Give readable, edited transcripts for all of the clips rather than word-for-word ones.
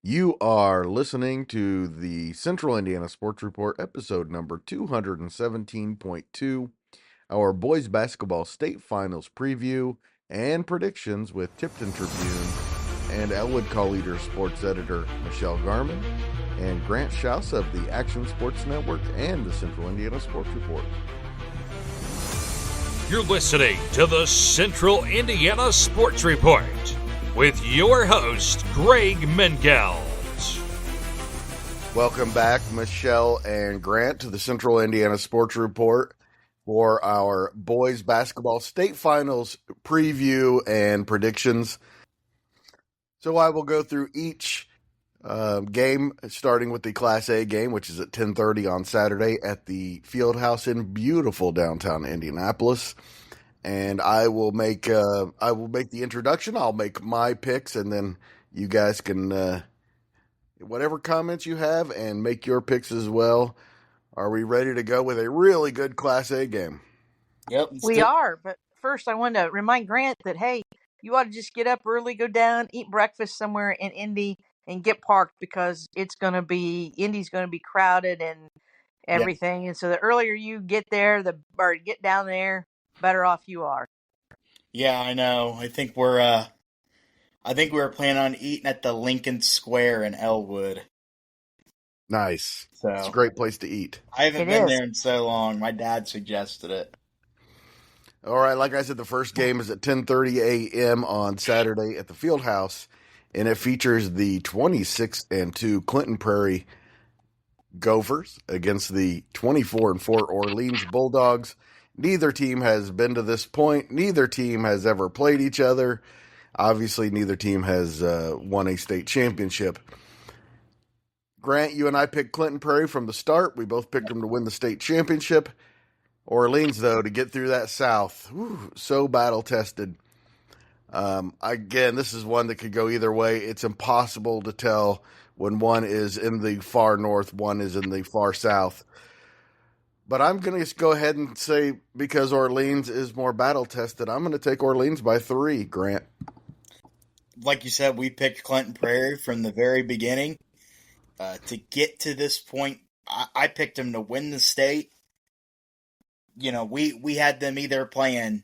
You are listening to the Central Indiana Sports Report, episode number 217.2, our boys basketball state finals preview and predictions with Tipton Tribune and Elwood Call Leader sports editor Michelle Garmon and Grant Shouse of the Action Sports Network and the Central Indiana Sports Report. You're listening to the Central Indiana Sports Report with your host, Greg Mengels. Welcome back, Michelle and Grant, to the Central Indiana Sports Report for our boys basketball state finals preview and predictions. So I will go through each game, starting with the Class A game, which is at 10:30 on Saturday at the Fieldhouse in beautiful downtown Indianapolis. And I will make the introduction. I'll make my picks, and then you guys can whatever comments you have and make your picks as well. Are we ready to go with a really good Class A game? Yep. We are, but first I want to remind Grant that, hey, you ought to just get up early, go down, eat breakfast somewhere in Indy, and get parked because Indy's going to be crowded and everything. Yeah. And so the earlier you get there, or get down there, better off you are. Yeah, I know. I think we're planning on eating at the Lincoln Square in Elwood. Nice. So it's a great place to eat. I haven't been there in so long. My dad suggested it. All right, like I said, the first game is at 10:30 a.m. on Saturday at the Fieldhouse, and it features the 26-2 Clinton Prairie Gophers against the 24-4 Orleans Bulldogs. Neither team has been to this point. Neither team has ever played each other. Obviously, neither team has won a state championship. Grant, you and I picked Clinton Prairie from the start. We both picked them to win the state championship. Orleans, though, to get through that South, so battle-tested. Again, this is one that could go either way. It's impossible to tell when one is in the far north, one is in the far south. But I'm going to just go ahead and say, because Orleans is more battle-tested, I'm going to take Orleans by 3, Grant. Like you said, we picked Clinton Prairie from the very beginning. To get to this point, I picked them to win the state. You know, we had them either playing.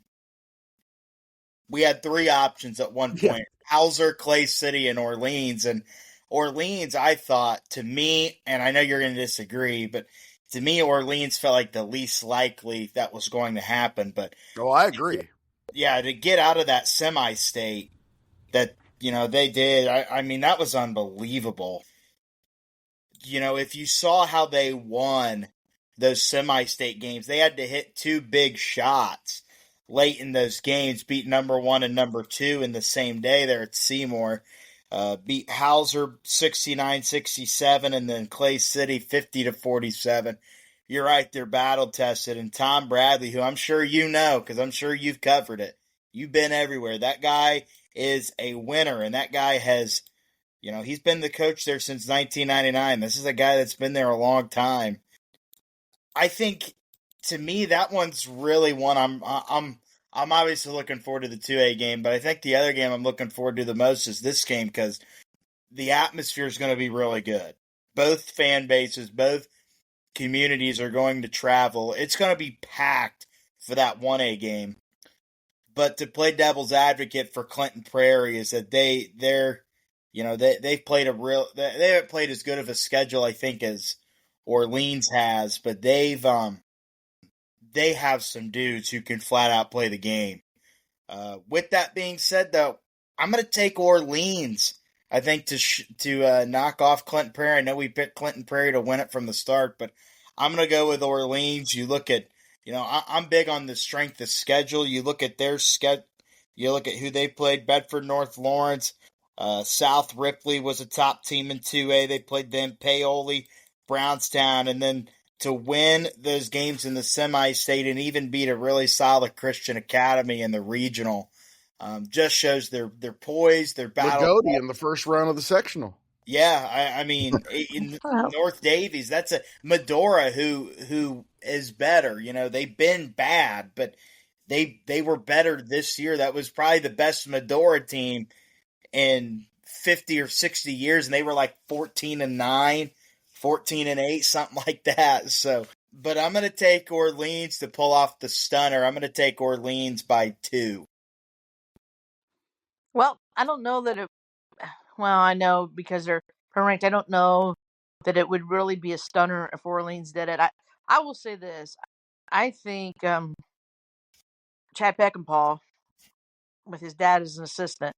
We had 3 options at one point: yeah. Hauser, Clay City, and Orleans. And Orleans, I thought, to me, and I know you're going to disagree, but to me, Orleans felt like the least likely that was going to happen. But I agree. Yeah, to get out of that semi-state that, they did, I mean, that was unbelievable. If you saw how they won those semi-state games, they had to hit 2 big shots late in those games, beat number 1 and number 2 in the same day there at Seymour. Beat Hauser 69-67 and then Clay City 50-47. You're right, they're battle-tested. And Tom Bradley, who I'm sure you know because I'm sure you've covered it. You've been everywhere. That guy is a winner, and that guy has, he's been the coach there since 1999. This is a guy that's been there a long time. I think, to me, that one's really one I'm obviously looking forward to the 2A game, but I think the other game I'm looking forward to the most is this game because the atmosphere is going to be really good. Both fan bases, both communities are going to travel. It's going to be packed for that 1A game. But to play devil's advocate for Clinton Prairie is that they've played they haven't played as good of a schedule, I think, as Orleans has, but they have some dudes who can flat out play the game. With that being said, though, I'm going to take Orleans, I think, to knock off Clinton Prairie. I know we picked Clinton Prairie to win it from the start, but I'm going to go with Orleans. You look at, I'm big on the strength of schedule. You look at their schedule. You look at who they played: Bedford North Lawrence, South Ripley was a top team in 2A. They played them, Paoli, Brownstown, and then to win those games in the semi-state and even beat a really solid Christian Academy in the regional just shows their poise, their battle. Lagodi in the first round of the sectional. Yeah, I mean, in North Davies, that's a Medora who is better. They've been bad, but they were better this year. That was probably the best Medora team in 50 or 60 years, and they were like 14-9, 14-8, something like that. So, but I'm going to take Orleans to pull off the stunner. I'm going to take Orleans by 2. Well, I don't know that it. Well, I know because they're ranked. I don't know that it would really be a stunner if Orleans did it. I will say this. I think Chad Peckinpah, with his dad as an assistant,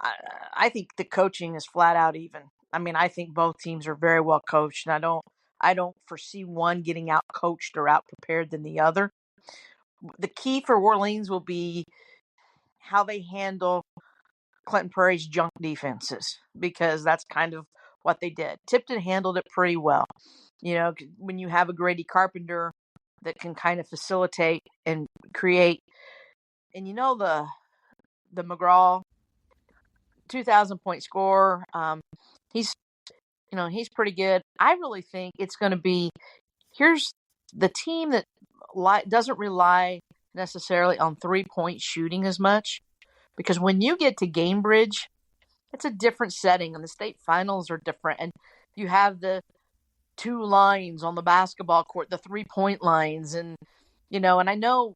I think the coaching is flat out even. I mean, I think both teams are very well coached, and I don't foresee one getting out coached or out prepared than the other. The key for Orleans will be how they handle Clinton Prairie's junk defenses, because that's kind of what they did. Tipton handled it pretty well. You know, when you have a Grady Carpenter that can kind of facilitate and create, and you know the McGraw 2,000-point scorer, he's he's pretty good. I really think it's going to be, here's the team that doesn't rely necessarily on 3-point shooting as much, because when you get to Gamebridge, it's a different setting, and the state finals are different, and you have the 2 lines on the basketball court, the 3-point lines, and and I know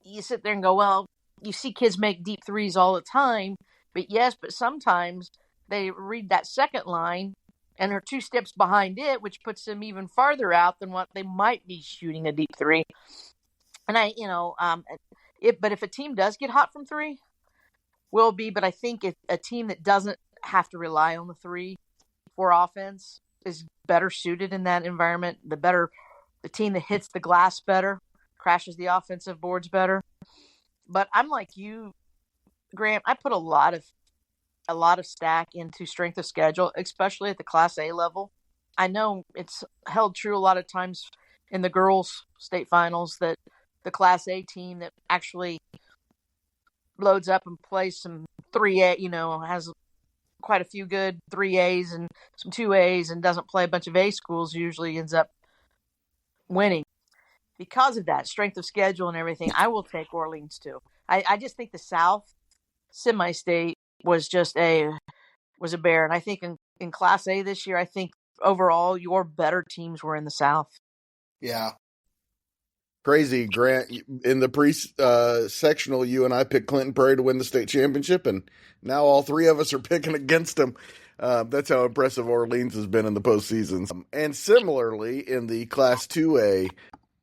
you sit there and go, well, you see kids make deep threes all the time, but sometimes they read that second line and are 2 steps behind it, which puts them even farther out than what they might be shooting a deep three. And but if a team does get hot from 3, will be, but I think a team that doesn't have to rely on the 3 for offense is better suited in that environment. The team that hits the glass better, crashes the offensive boards better. But I'm like you, Graham. I put a lot of stack into strength of schedule, especially at the Class A level. I know it's held true a lot of times in the girls' state finals that the Class A team that actually loads up and plays some 3A, has quite a few good 3As and some 2As and doesn't play a bunch of A schools, usually ends up winning. Because of that, strength of schedule and everything, I will take Orleans too. I just think the South semi-state was a bear. And I think in Class A this year, I think overall your better teams were in the South. Yeah. Crazy, Grant. In the sectional, you and I picked Clinton Prairie to win the state championship, and now all 3 of us are picking against them. That's how impressive Orleans has been in the postseason. And similarly, in the Class 2A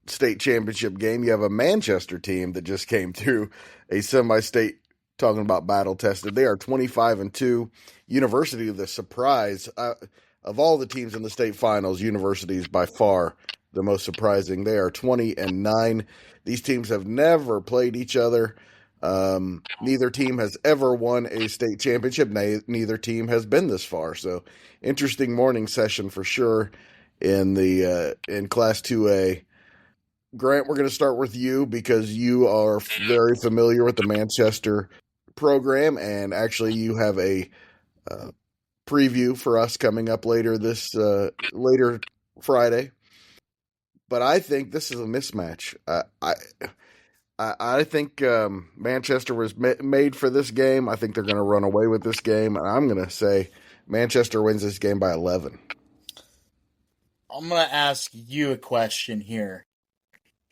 state championship game, you have a Manchester team that just came through a semi-state, talking about battle-tested. They are 25-2. University, the surprise of all the teams in the state finals, University is by far the most surprising. They are 20-9. These teams have never played each other. Neither team has ever won a state championship. Neither team has been this far. So interesting morning session for sure in Class 2A. Grant, we're going to start with you because you are very familiar with the Manchester program, and actually you have a preview for us coming up later Friday. But I think this is a mismatch. I think Manchester was made for this game. I think they're going to run away with this game, and I'm going to say Manchester wins this game by 11. I'm going to ask you a question here.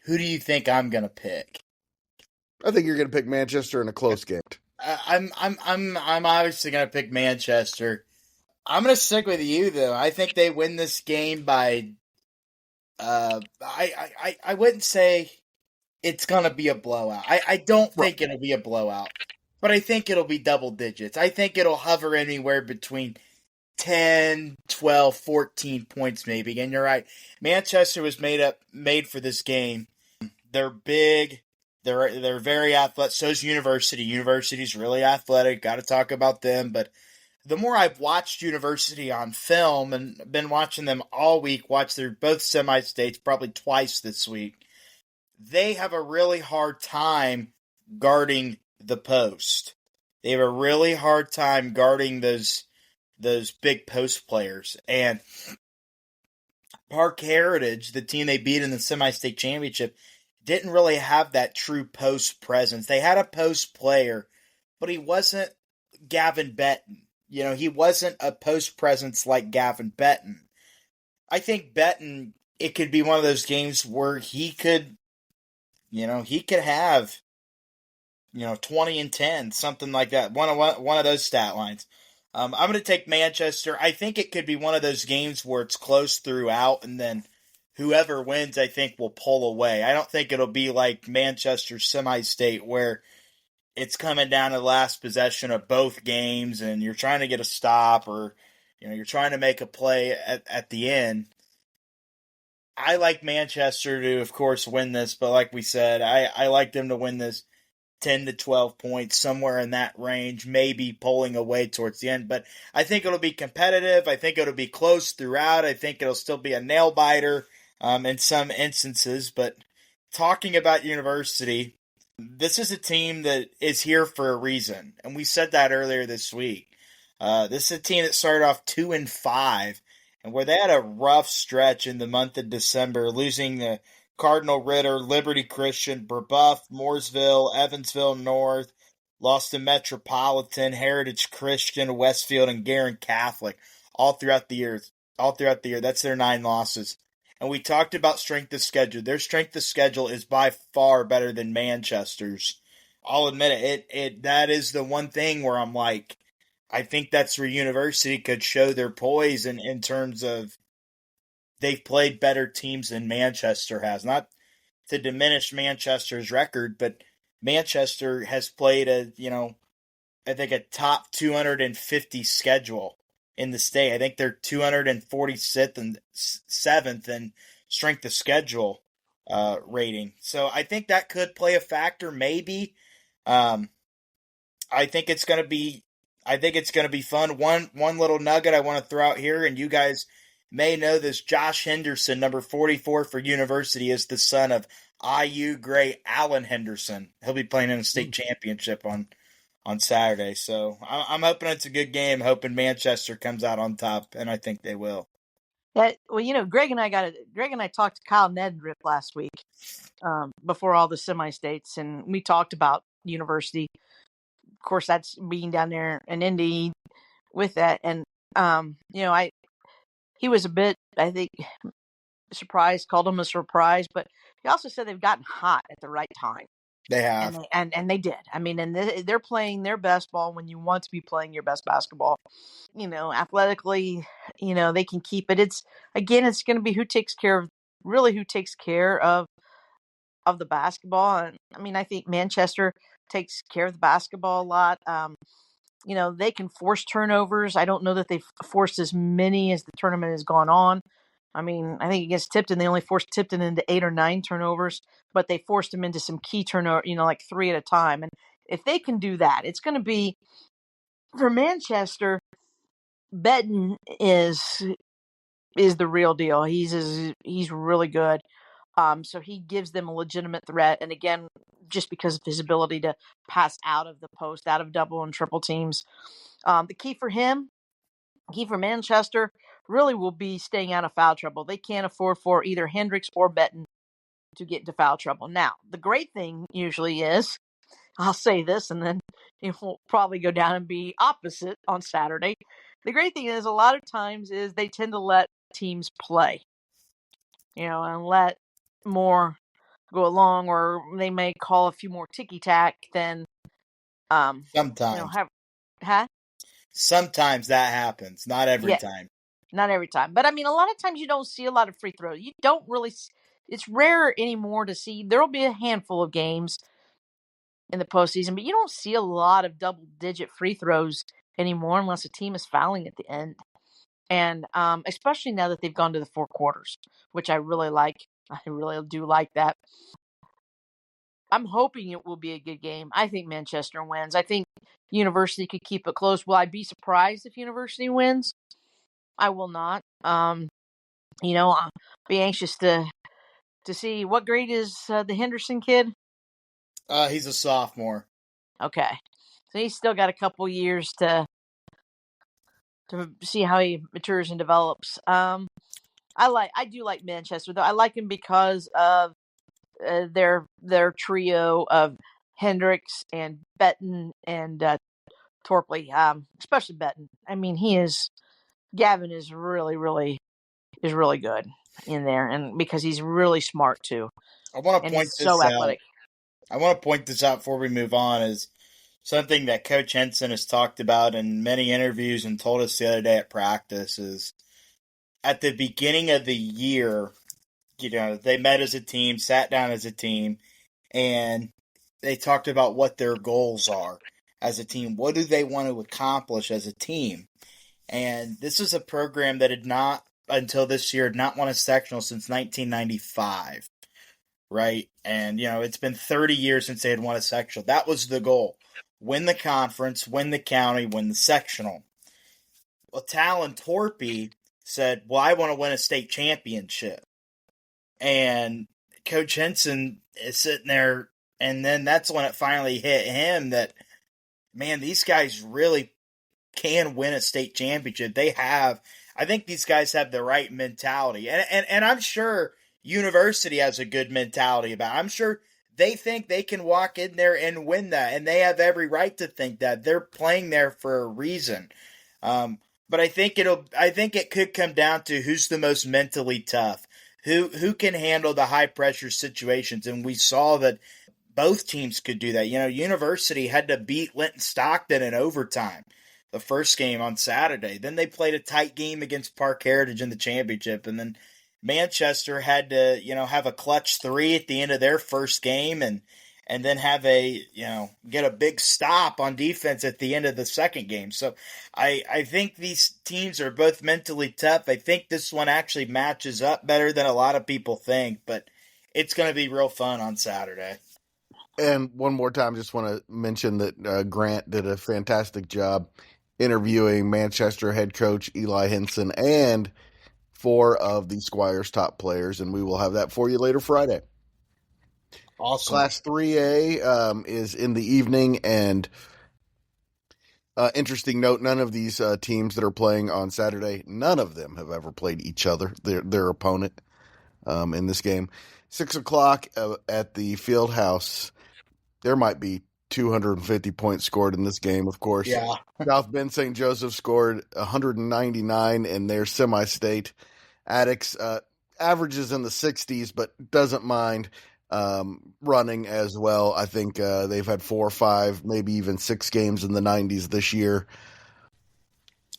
Who do you think I'm going to pick? I think you're going to pick Manchester in a close game. I'm obviously going to pick Manchester. I'm going to stick with you though. I think they win this game by. I wouldn't say it's going to be a blowout. I don't think it'll be a blowout, but I think it'll be double digits. I think it'll hover anywhere between 10, 12, 14 points maybe. And you're right. Manchester was made for this game. They're big. They're very athletic. So is University. University's really athletic. Got to talk about them. But the more I've watched University on film and been watching them all week, watched their both semi-states probably twice this week, they have a really hard time guarding the post. They have a really hard time guarding those big post players. And Park Heritage, the team they beat in the semi-state championship, didn't really have that true post presence. They had a post player, but he wasn't Gavin Benton. he wasn't a post presence like Gavin Benton. I think Benton, it could be one of those games where he could have 20 and 10, something like that. One of those stat lines. I'm going to take Manchester. I think it could be one of those games where it's close throughout, and then whoever wins, I think, will pull away. I don't think it'll be like Manchester semi-state where it's coming down to the last possession of both games, and you're trying to get a stop, or you're trying to make a play at the end. I like Manchester to, of course, win this, but like we said, I like them to win this 10 to 12 points, somewhere in that range, maybe pulling away towards the end. But I think it'll be competitive. I think it'll be close throughout. I think it'll still be a nail biter in some instances. But talking about University, this is a team that is here for a reason. And we said that earlier this week. This is a team that started off 2-5, and where they had a rough stretch in the month of December, losing the Cardinal Ritter, Liberty Christian, Brebeuf, Mooresville, Evansville North, lost to Metropolitan, Heritage Christian, Westfield, and Guerin Catholic all throughout the year. That's their 9 losses. And we talked about strength of schedule. Their strength of schedule is by far better than Manchester's. I'll admit it. That is the one thing where I'm like, I think that's where University could show their poise in terms of they've played better teams than Manchester has. Not to diminish Manchester's record, but Manchester has played I think a top 250 schedule in the state. I think they're 246th and 7th in strength of schedule rating. So I think that could play a factor, maybe. I think it's going to be fun. One little nugget I want to throw out here, and you guys may know this: Josh Henderson, number 44 for University, is the son of IU great Alan Henderson. He'll be playing in a state championship on Saturday. So I'm hoping it's a good game, hoping Manchester comes out on top, and I think they will. Greg and I talked to Kyle Nedrip last week before all the semi-states, and we talked about University. Of course, that's being down there in Indy with that. And, he was a bit, I think, surprised, called him a surprise, but he also said they've gotten hot at the right time. They have. And they did. I mean, and they're playing their best ball when you want to be playing your best basketball. Athletically, they can keep it. It's going to be who takes care of the basketball. And I mean, I think Manchester takes care of the basketball a lot. They can force turnovers. I don't know that they've forced as many as the tournament has gone on. I mean, I think against Tipton, they only forced Tipton into 8 or 9 turnovers, but they forced them into some key turnover, like 3 at a time. And if they can do that, it's going to be, for Manchester, Benton is the real deal. He's really good. So he gives them a legitimate threat. And again, just because of his ability to pass out of the post, out of double and triple teams. The key for Manchester really will be staying out of foul trouble. They can't afford for either Hendricks or Benton to get into foul trouble. Now, the great thing usually is, I'll say this, and then it will probably go down and be opposite on Saturday. The great thing is, a lot of times is they tend to let teams play, and let more go along, or they may call a few more ticky-tack than sometimes. Huh? Sometimes that happens. Not every time. Not every time. But I mean, a lot of times you don't see a lot of free throws. You don't really. It's rare anymore to see. There will be a handful of games in the postseason, but you don't see a lot of double-digit free throws anymore unless a team is fouling at the end. And especially now that they've gone to the 4 quarters, which I really like. I really do like that. I'm hoping it will be a good game. I think Manchester wins. I think University could keep it close. Will I be surprised if University wins? I will not. I'll be anxious to see what grade is the Henderson kid. He's a sophomore. Okay, so he's still got a couple years to see how he matures and develops. I do like Manchester though. I like him because of their trio of Hendricks and Benton and Torpley, especially Benton. I mean, Gavin is really good in there, and because he's really smart too, I want to and point he's so this out. athletic. I want to point this out before we move on is something that Coach Henson has talked about in many interviews and told us the other day at practice is at the beginning of the year, they met as a team, sat down as a team, and they talked about what their goals are as a team. What do they want to accomplish as a team? And this is a program that had not, until this year, had not won a sectional since 1995, right? And, it's been 30 years since they had won a sectional. That was the goal. Win the conference, win the county, win the sectional. Well, Talon Torpy said, well, I want to win a state championship. And Coach Henson is sitting there, and then that's when it finally hit him that, man, these guys really can win a state championship. I think these guys have the right mentality. And I'm sure University has a good mentality about it. I'm sure they think they can walk in there and win that, and they have every right to think that. They're playing there for a reason. But I think it could come down to who's the most mentally tough, who can handle the high pressure situations. And we saw that both teams could do that. University had to beat Linton Stockton in overtime the first game on Saturday. Then they played a tight game against Park Heritage in the championship. And then Manchester had to, have a clutch 3 at the end of their first game and then have get a big stop on defense at the end of the second game. So I think these teams are both mentally tough. I think this one actually matches up better than a lot of people think, but it's going to be real fun on Saturday. And one more time, just want to mention that Grant did a fantastic job interviewing Manchester head coach Eli Henson and 4 of the Squire's top players, and we will have that for you later Friday. Awesome. Class 3A is in the evening, and interesting note, none of these teams that are playing on Saturday, none of them have ever played each other, their opponent in this game. 6 o'clock at the Fieldhouse. There might be 250 points scored in this game, of course. Yeah. South Bend St. Joseph scored 199 in their semi-state. Attucks averages in the 60s, but doesn't mind running as well. I think they've had 4 or 5, maybe even 6 games in the 90s this year.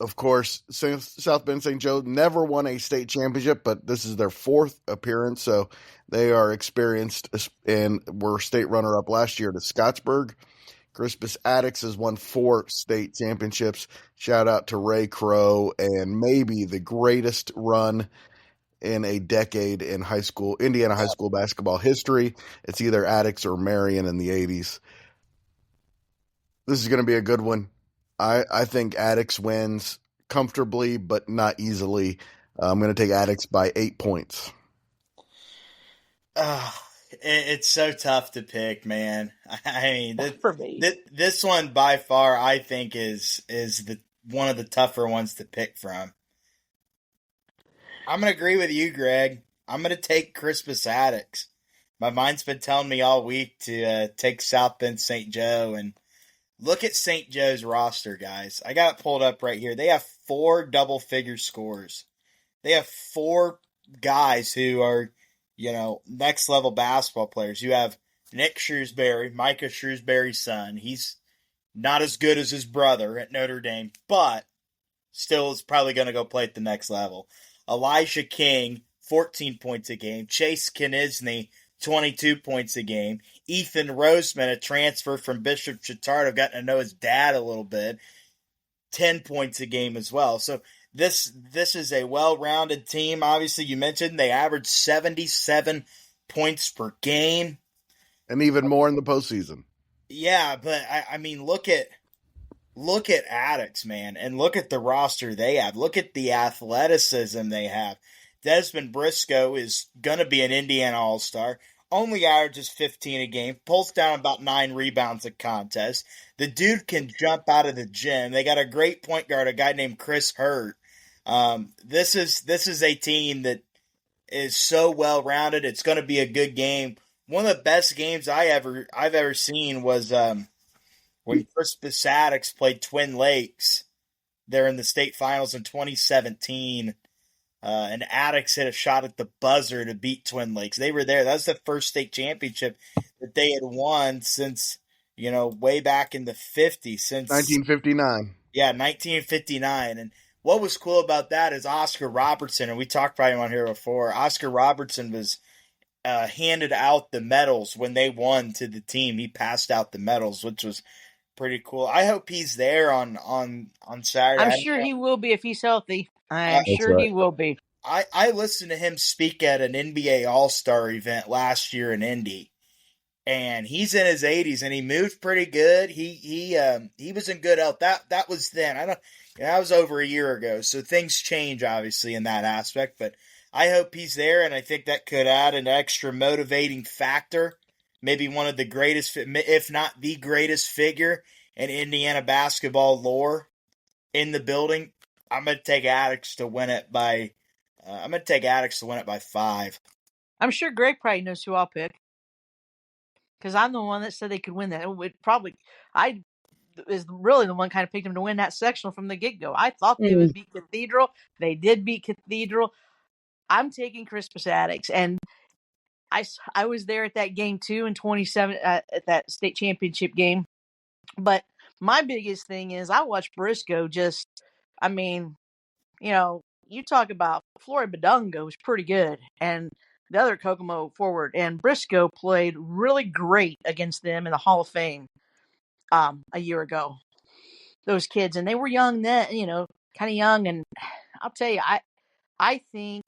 Of course, South Bend St. Joe never won a state championship, but this is their 4th appearance, so they are experienced and were state runner-up last year to Scottsburg. Crispus Attucks has won 4 state championships. Shout out to Ray Crow and maybe the greatest run in a decade in Indiana high school basketball history. It's either Attucks or Marion in the 80s. This is going to be a good one. I think Attucks wins comfortably, but not easily. I'm going to take Attucks by 8 points. It's so tough to pick, man. I mean, For me. this one by far, I think, is one of the tougher ones to pick from. I'm going to agree with you, Greg. I'm going to take Crispus Attucks. My mind's been telling me all week to take South Bend St. Joe, and look at St. Joe's roster, guys. I got it pulled up right here. They have 4 double-figure scores. They have 4 guys who are, next-level basketball players. You have Nick Shrewsbury, Micah Shrewsbury's son. He's not as good as his brother at Notre Dame, but still is probably going to go play at the next level. Elijah King, 14 points a game. Chase Knisney, 22 points a game. Ethan Roseman, a transfer from Bishop Chatard, I've gotten to know his dad a little bit, 10 points a game as well. So this is a well-rounded team. Obviously, you mentioned they average 77 points per game. And even more in the postseason. Yeah, but I mean, look at Attucks, man, and look at the roster they have. Look at the athleticism they have. Desmond Briscoe is going to be an Indiana All-Star. Only averages 15 a game. Pulls down about 9 rebounds a contest. The dude can jump out of the gym. They got a great point guard, a guy named Chris Hurt. This is a team that is so well-rounded. It's going to be a good game. One of the best games I've ever seen was when Crispus Attucks played Twin Lakes. They're in the state finals in 2017. And Attucks hit a shot at the buzzer to beat Twin Lakes. They were there. That was the first state championship that they had won since, way back in the 50s. Since 1959. Yeah, 1959. And what was cool about that is Oscar Robertson, and we talked about him on here before. Oscar Robertson was handed out the medals when they won to the team. He passed out the medals, which was pretty cool. I hope he's there on Saturday. I'm sure he will be if he's healthy. I'm sure right. he will be. I listened to him speak at an NBA All-Star event last year in Indy, and he's in his 80s, and he moved pretty good. He was in good health. That was then. That was over a year ago, so things change obviously in that aspect. But I hope he's there, and I think that could add an extra motivating factor. Maybe one of the greatest, if not the greatest figure in Indiana basketball lore in the building. I'm going to take Attucks to win it by. I'm going to take Attucks to win it by 5. I'm sure Greg probably knows who I'll pick because I'm the one that said they could win that. I is really the one kind of picked them to win that sectional from the get go. I thought they would beat Cathedral. They did beat Cathedral. I'm taking Crispus Attucks, and I was there at that game too in 27 at that state championship game. But my biggest thing is I watched Briscoe just. I mean, you talk about Floyd Badunga was pretty good, and the other Kokomo forward, and Briscoe played really great against them in the Hall of Fame a year ago. Those kids, and they were young then, kind of young, and I'll tell you, I think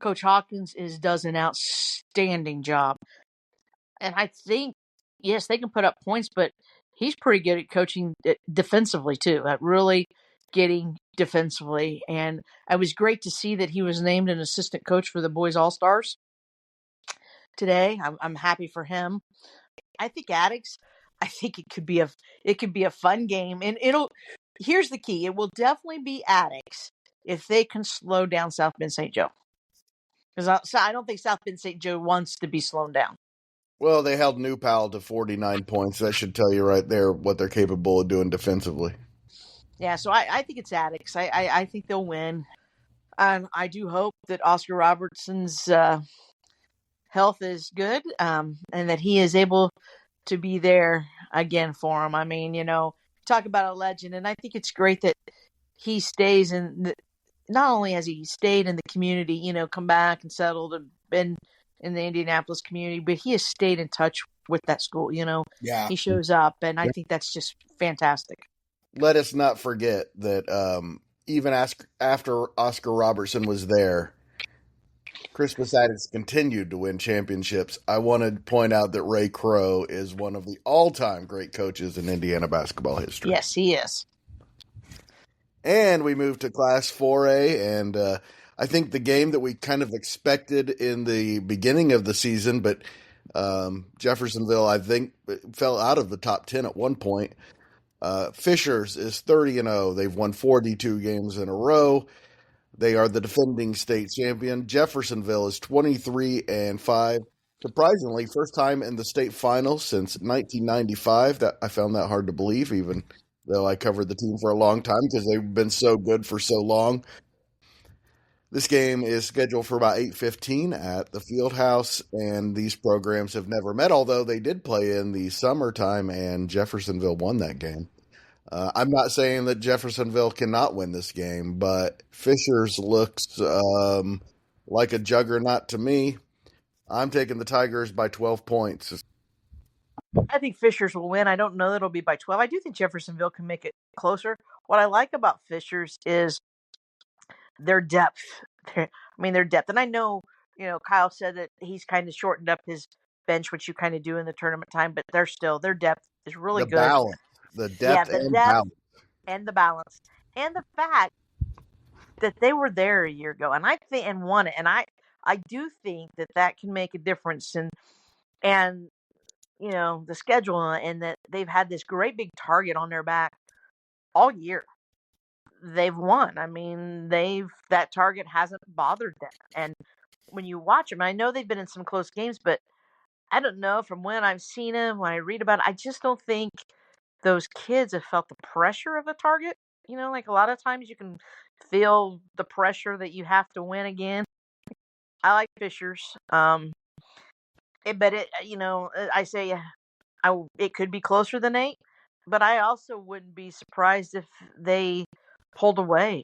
Coach Hawkins does an outstanding job, and I think yes, they can put up points, but he's pretty good at coaching defensively too, at really getting defensively. And it was great to see that he was named an assistant coach for the boys All-Stars today. I'm happy for him. I think Attucks, I think it could be a fun game, and here's the key. It will definitely be Attucks if they can slow down South Bend St. Joe. Because I don't think South Bend St. Joe wants to be slowed down. Well, they held New Pal to 49 points. That should tell you right there what they're capable of doing defensively. Yeah, so I think it's Attucks. I think they'll win. And I do hope that Oscar Robertson's health is good and that he is able to be there again for him. I mean, talk about a legend. And I think it's great that he stays not only has he stayed in the community, come back and settled and been in the Indianapolis community, but he has stayed in touch with that school, Yeah. He shows up, and I think that's just fantastic. Let us not forget that even after Oscar Robertson was there, Crispus Attucks continued to win championships. I want to point out that Ray Crow is one of the all-time great coaches in Indiana basketball history. Yes, he is. And we moved to Class 4A, and I think the game that we kind of expected in the beginning of the season, but Jeffersonville, I think, fell out of the top 10 at one point. Fishers is 30-0. They've won 42 games in a row. They are the defending state champion. Jeffersonville is 23-5. Surprisingly, first time in the state finals since 1995. I found that hard to believe, even though I covered the team for a long time because they've been so good for so long. This game is scheduled for about 8:15 at the Fieldhouse, and these programs have never met, although they did play in the summertime, and Jeffersonville won that game. I'm not saying that Jeffersonville cannot win this game, but Fishers looks like a juggernaut to me. I'm taking the Tigers by 12 points. I think Fishers will win. I don't know that it'll be by 12. I do think Jeffersonville can make it closer. What I like about Fishers is their depth. Their depth. And I know, Kyle said that he's kind of shortened up his bench, which you kind of do in the tournament time, but their depth is really good. Balance. The depth and balance. And the balance. And the fact that they were there a year ago and won it. And I do think that can make a difference. And the schedule and that they've had this great big target on their back all year. They've won. That target hasn't bothered them. And when you watch them, I know they've been in some close games, but I don't know, from when I've seen them, when I read about it, I just don't think those kids have felt the pressure of the target. Like a lot of times you can feel the pressure that you have to win again. I like Fishers. But I say it could be closer than 8, but I also wouldn't be surprised if they pulled away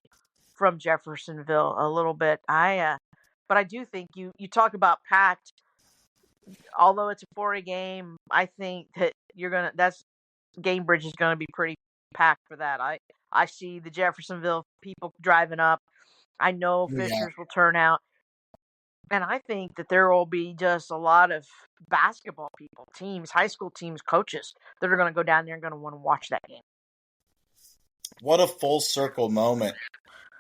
from Jeffersonville a little bit. But I do think you talk about packed. Although it's a 4A game, I think that that's Gamebridge is gonna be pretty packed for that. I see the Jeffersonville people driving up. I know Yeah. Fishers will turn out. And I think that there will be just a lot of basketball people, teams, high school teams, coaches that are going to go down there and going to want to watch that game. What a full circle moment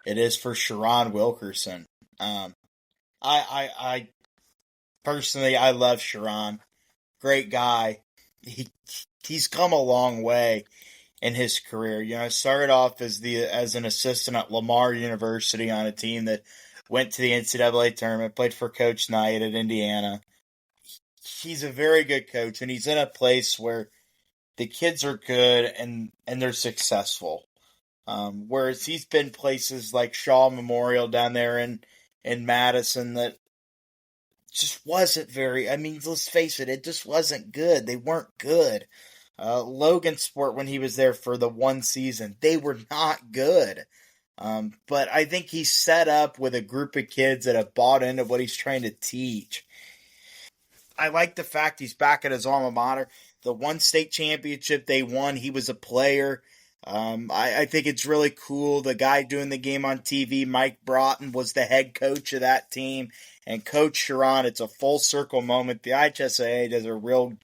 it is for Sharon Wilkerson. I personally, I love Sharon. Great guy. He's come a long way in his career. Started off as an assistant at Lamar University on a team that went to the NCAA tournament, played for Coach Knight at Indiana. He's a very good coach, and he's in a place where the kids are good and they're successful. Whereas he's been places like Shaw Memorial down there in Madison that just wasn't very. I mean, let's face it just wasn't good. They weren't good. Logan Sport, when he was there for the one season, they were not good. But I think he's set up with a group of kids that have bought into what he's trying to teach. I like the fact he's back at his alma mater. The one state championship they won, he was a player. I think it's really cool. The guy doing the game on TV, Mike Broughton, was the head coach of that team. And Coach Sharon, it's a full circle moment. The IHSAA does a real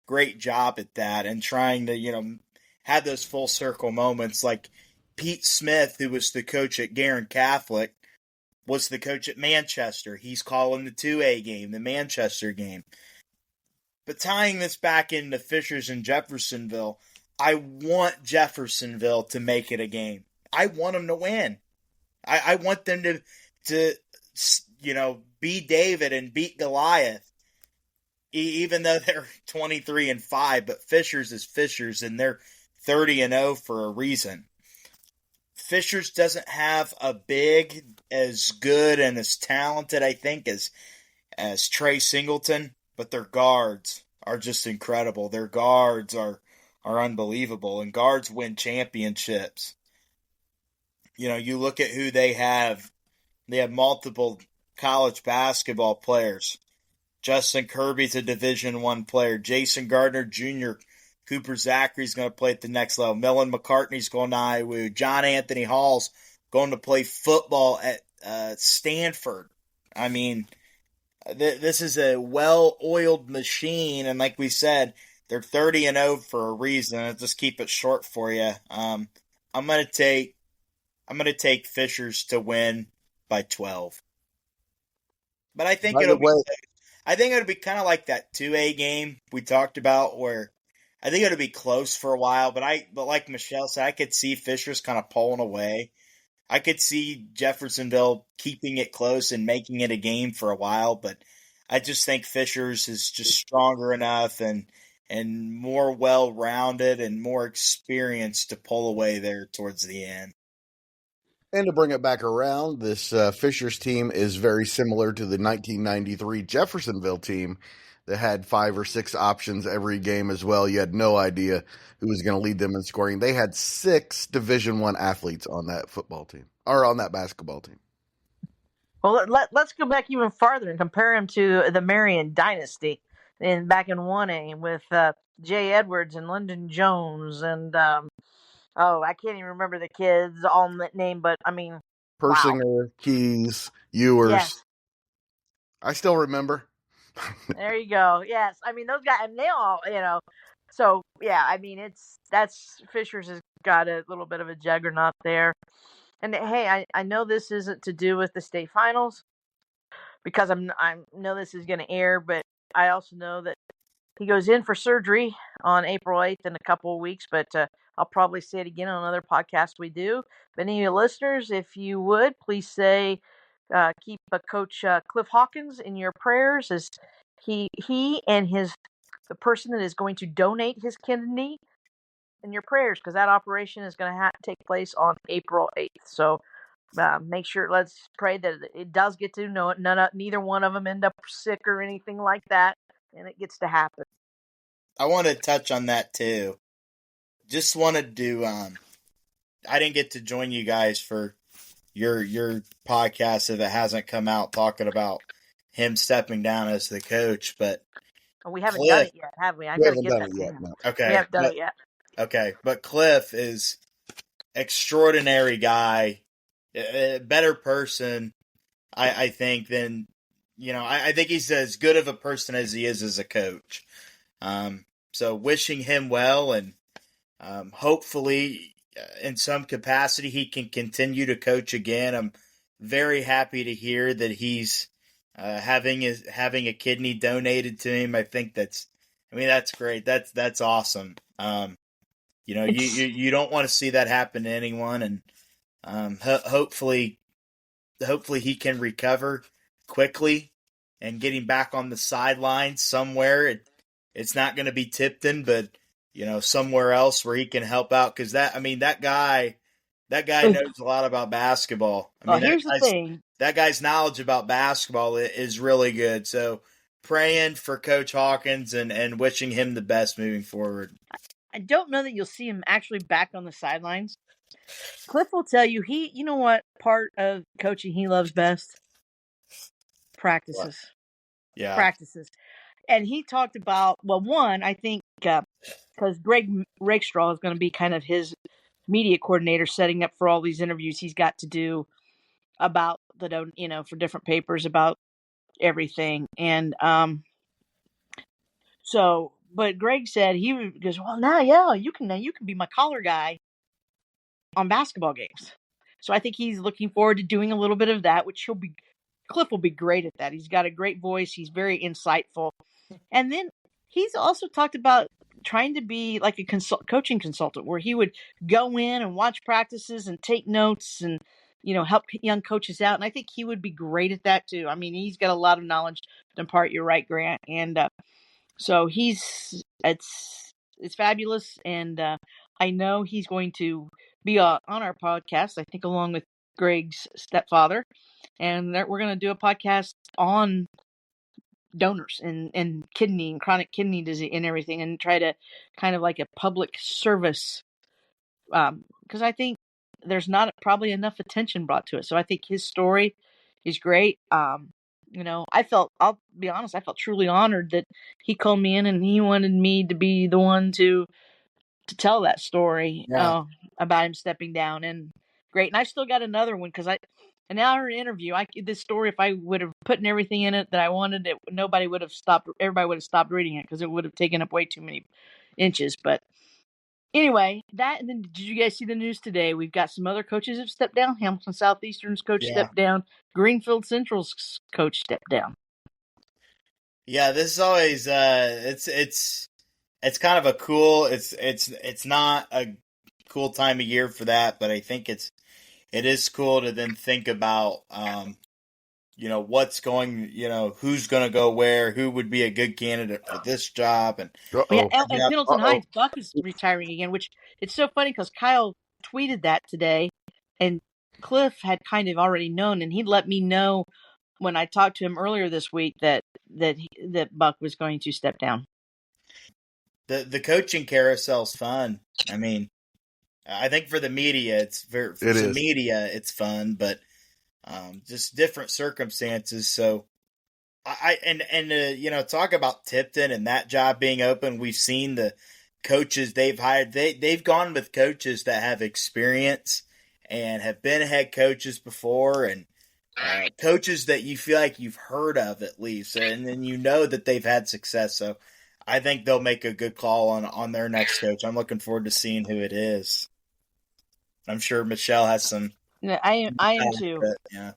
great job at that and trying to, have those full circle moments. Like Pete Smith, who was the coach at Guerin Catholic, was the coach at Manchester. He's calling the 2A game, the Manchester game. But tying this back into Fishers and Jeffersonville, I want Jeffersonville to make it a game. I want them to win. I want them to be David and beat Goliath, even though they're 23-5. But Fishers is Fishers, and they're 30-0 for a reason. Fishers doesn't have a big as good and as talented, I think, as Trey Singleton, but their guards are just incredible. Their guards are unbelievable, and guards win championships. You look at who they have. They have multiple college basketball players. Justin Kirby's a Division I player. Jason Gardner Jr., Cooper Zachary's going to play at the next level. Millen McCartney's going to IWU. John Anthony Hall's going to play football at Stanford. I mean, this is a well-oiled machine, and like we said, they're 30-0 for a reason. I'll just keep it short for you. I'm going to take Fishers to win by 12. But I think it'll be kind of like that 2A game we talked about, where I think it'll be close for a while. But like Michelle said, I could see Fishers kind of pulling away. I could see Jeffersonville keeping it close and making it a game for a while. But I just think Fishers is just stronger enough and more well-rounded and more experienced to pull away there towards the end. And to bring it back around, this Fishers team is very similar to the 1993 Jeffersonville team that had 5 or 6 options every game as well. You had no idea who was going to lead them in scoring. They had 6 Division I athletes on that football team, or on that basketball team. Well, let's go back even farther and compare him to the Marion Dynasty back in 1A with Jay Edwards and Lyndon Jones and I can't even remember the kids all in that name, but I mean, Persinger, wow. Keys, Ewers. Yes. I still remember. There you go. Yes, I mean those guys, and they all, So yeah, I mean that's Fishers has got a little bit of a juggernaut there. And hey, I know this isn't to do with the state finals because I know this is going to air, but I also know that he goes in for surgery on April 8th in a couple of weeks, but I'll probably say it again on another podcast we do. But any of your listeners, if you would, please say, keep Coach Cliff Hawkins in your prayers as he and the person that is going to donate his kidney in your prayers because that operation is going to take place on April 8th. So make sure, let's pray that it does get to know it. Neither one of them end up sick or anything like that, and it gets to happen. I want to touch on that too. Just wanted to, I didn't get to join you guys for your podcast if it hasn't come out talking about him stepping down as the coach, but we haven't done it yet, have we? I got to get that yet. to No. Okay. We haven't done it yet. Okay, but Cliff is extraordinary guy, a better person, I think, than, I think he's as good of a person as he is as a coach. So wishing him well, and hopefully in some capacity he can continue to coach again. I'm very happy to hear that he's having a kidney donated to him. I think that's great. That's awesome. You don't want to see that happen to anyone, and hopefully he can recover quickly and getting back on the sidelines somewhere. It's not going to be Tipton, but somewhere else where he can help out, because that guy knows a lot about basketball. Here's the thing. That guy's knowledge about basketball is really good. So praying for Coach Hawkins and wishing him the best moving forward. I don't know that you'll see him actually back on the sidelines. Cliff will tell you, you know what part of coaching he loves best? Practices. What? Yeah. Practices. And he talked about, one, I think, because Greg Rakestraw is going to be kind of his media coordinator, setting up for all these interviews he's got to do about for different papers about everything. And but Greg said, he goes, well, now, you can be my collar guy on basketball games. So I think he's looking forward to doing a little bit of that, which Cliff will be great at that. He's got a great voice. He's very insightful. And then he's also talked about trying to be like a coaching consultant, where he would go in and watch practices and take notes and, help young coaches out. And I think he would be great at that too. He's got a lot of knowledge to impart. You're right, Grant. And so it's fabulous. And I know he's going to be on our podcast, I think, along with Greg's stepfather. And we're going to do a podcast on donors and kidney and chronic kidney disease and everything, and try to kind of like a public service, because I think there's not probably enough attention brought to it. So I think his story is great. I'll be honest, I felt truly honored that he called me in and he wanted me to be the one to tell that story about him stepping down. And great. And I still got another one, because an hour interview, this story, if I would have put everything in it that I wanted, everybody would have stopped reading it, because it would have taken up way too many inches. But anyway, and then did you guys see the news today? We've got some other coaches have stepped down. Hamilton Southeastern's coach stepped down. Greenfield Central's coach stepped down. Yeah, this is always it's kind of a cool. It's not a cool time of year for that, but I think it is cool to then think about, what's going, who's going to go where, who would be a good candidate for this job. And Pendleton Hines, Buck is retiring again, which it's so funny because Kyle tweeted that today, and Cliff had kind of already known, and he let me know when I talked to him earlier this week that Buck was going to step down. The coaching carousel's fun. I think for the media, it's fun, but just different circumstances. So talk about Tipton and that job being open. We've seen the coaches they've hired. They've gone with coaches that have experience and have been head coaches before, and coaches that you feel like you've heard of at least, and then that they've had success. So I think they'll make a good call on their next coach. I'm looking forward to seeing who it is. I'm sure Michelle has some. Yeah, I am too. Yeah.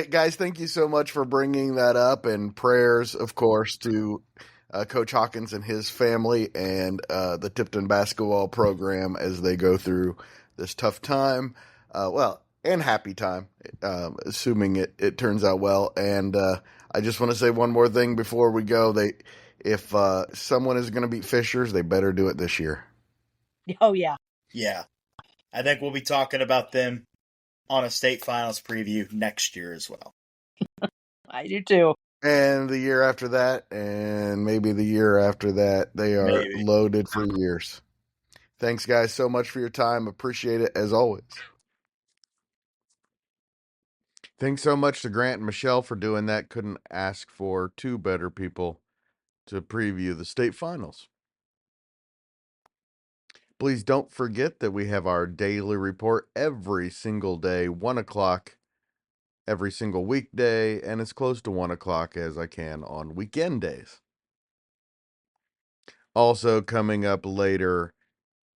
Guys, thank you so much for bringing that up, and prayers, of course, to Coach Hawkins and his family and the Tipton basketball program as they go through this tough time. And happy time, assuming it turns out well. And I just want to say one more thing before we go. if someone is going to beat Fishers, they better do it this year. Oh yeah. Yeah. I think we'll be talking about them on a state finals preview next year as well. I do too. And the year after that, and maybe the year after that, they are loaded for years. Thanks, guys, so much for your time. Appreciate it as always. Thanks so much to Grant and Michelle for doing that. Couldn't ask for two better people to preview the state finals. Please don't forget that we have our daily report every single day, 1 o'clock every single weekday, and as close to 1 o'clock as I can on weekend days. Also, coming up later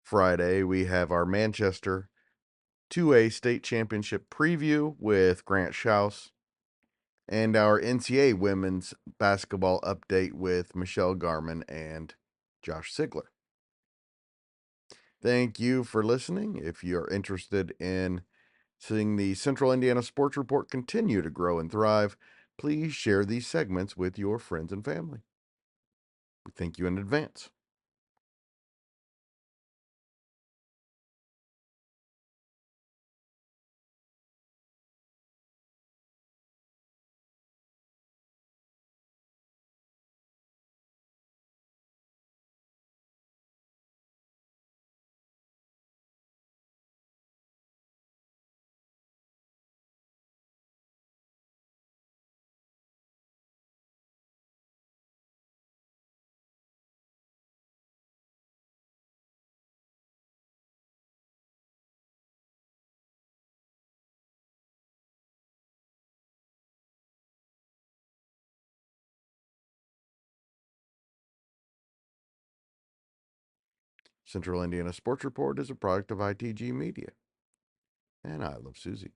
Friday, we have our Manchester 2A state championship preview with Grant Shouse and our NCAA women's basketball update with Michelle Garmon and Josh Sigler. Thank you for listening. If you're interested in seeing the Central Indiana Sports Report continue to grow and thrive, please share these segments with your friends and family. We thank you in advance. Central Indiana Sports Report is a product of ITG Media. And I love Susie.